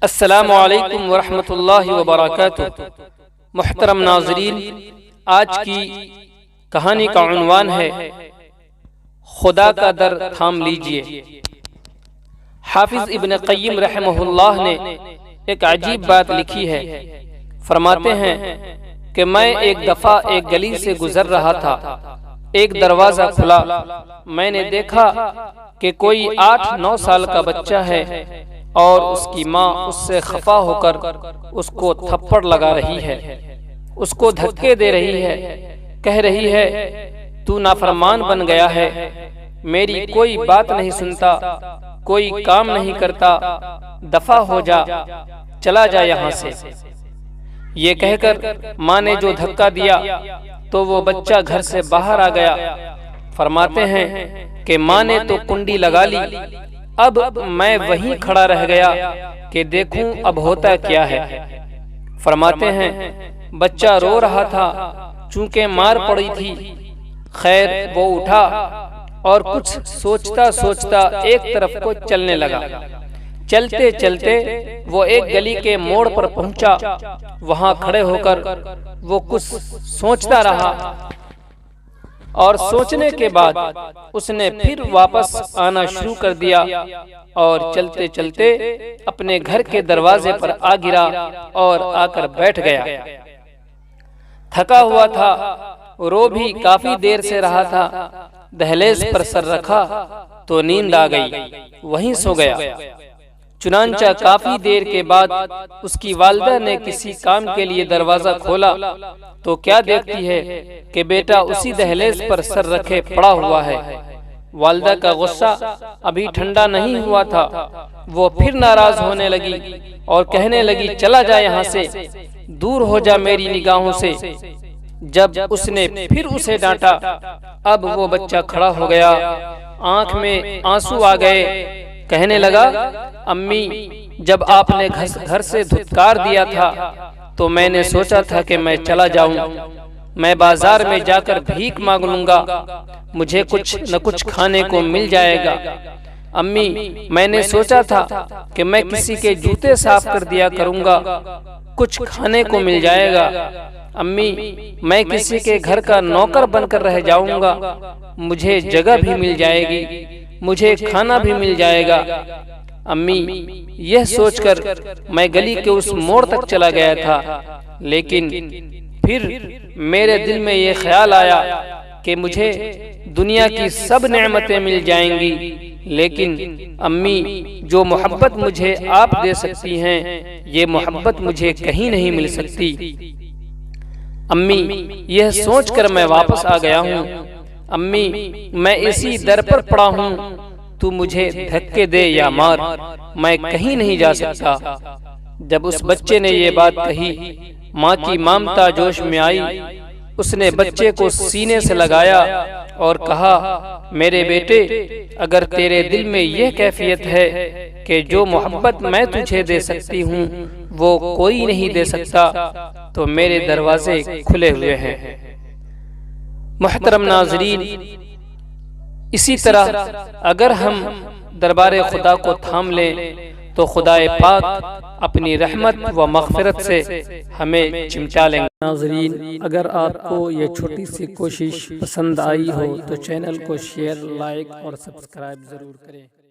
السلام علیکم ورحمۃ اللہ وبرکاتہ۔ محترم ناظرین، آج کی کہانی کا عنوان ہے خدا کا در تھام لیجئے۔ حافظ ابن قیم رحمہ اللہ نے ایک عجیب بات لکھی ہے۔ فرماتے ہیں کہ میں ایک دفعہ ایک گلی سے گزر رہا تھا، ایک دروازہ کھلا، میں نے دیکھا کہ کوئی 8-9 سال کا بچہ ہے اور اس کی ماں اس سے خفا ہو کر اس کو تھپڑ لگا رہی ہے، اس کو دھکے دے رہی ہے، کہہ رہی ہے تو نافرمان بن گیا ہے، میری کوئی بات نہیں سنتا، کوئی کام نہیں کرتا، دفع ہو جا، چلا جا یہاں سے۔ یہ کہہ کر ماں نے جو دھکا دیا تو وہ بچہ گھر سے باہر آ گیا۔ فرماتے ہیں کہ ماں نے تو کنڈی لگا لی، اب میں وہیں کھڑا رہ گیا کہ دیکھوں اب ہوتا کیا ہے۔ فرماتے ہیں بچہ رو رہا تھا چونکہ مار پڑی تھی۔ خیر وہ اٹھا اور کچھ سوچتا سوچتا ایک طرف کو چلنے لگا۔ چلتے چلتے وہ ایک گلی کے موڑ پر پہنچا، وہاں کھڑے ہو کر وہ کچھ سوچتا رہا اور سوچنے کے بعد اس نے پھر واپس آنا شروع کر دیا اور چلتے چلتے اپنے گھر کے دروازے پر آ گرا اور آ کر بیٹھ گیا۔ تھکا ہوا تھا، رو بھی کافی دیر سے رہا تھا، دہلیز پر سر رکھا تو نیند آ گئی، وہیں سو گیا۔ چنانچہ کافی دیر کے بعد اس کی والدہ نے کسی کام کے لیے دروازہ کھولا تو کیا دیکھتی ہے کہ بیٹا اسی دہلیز پر سر رکھے پڑا ہوا ہے۔ والدہ کا غصہ ابھی ٹھنڈا نہیں ہوا تھا، وہ پھر ناراض ہونے لگی اور کہنے لگی چلا جا یہاں سے، دور ہو جا میری نگاہوں سے۔ جب اس نے پھر اسے ڈانٹا، اب وہ بچہ کھڑا ہو گیا، آنکھ میں آنسو آ گئے، کہنے لگا امی جب آپ نے گھر سے دھتکار دیا تھا تو میں نے سوچا تھا کہ میں چلا جاؤں، میں بازار میں جا کر بھیک مانگ لوں گا، مجھے کچھ نہ کچھ کھانے کو مل جائے گا۔ امی میں نے سوچا تھا کہ میں کسی کے جوتے صاف کر دیا کروں گا، کچھ کھانے کو مل جائے گا۔ امی میں کسی کے گھر کا نوکر بن کر رہ جاؤں گا، مجھے جگہ بھی مل جائے گی، مجھے کھانا بھی مل جائے گا۔ امی یہ سوچ کر میں گلی کے اس موڑ تک چلا گیا تھا، لیکن پھر میرے دل میں یہ خیال آیا کہ مجھے دنیا کی سب نعمتیں مل جائیں گی، لیکن امی جو محبت مجھے آپ دے سکتی ہیں یہ محبت مجھے کہیں نہیں مل سکتی۔ امی یہ سوچ کر میں واپس آ گیا ہوں، امی میں اسی در پر پڑا ہوں، تو مجھے دھکے دے یا مار، میں کہیں نہیں جا سکتا۔ جب اس بچے نے یہ بات کہی، ماں کی ممتا جوش میں آئی، اس نے بچے کو سینے سے لگایا اور کہا میرے بیٹے اگر تیرے دل میں یہ کیفیت ہے کہ جو محبت میں تجھے دے سکتی ہوں وہ کوئی نہیں دے سکتا تو میرے دروازے کھلے ہوئے ہیں۔ محترم ناظرین، اسی طرح اگر ہم دربار خدا کو تھام لیں تو خدائے پاک اپنی رحمت و مغفرت سے ہمیں چمٹا لیں گے۔ ناظرین اگر آپ کو یہ چھوٹی سی کوشش پسند آئی ہو تو چینل کو شیئر، لائک اور سبسکرائب ضرور کریں۔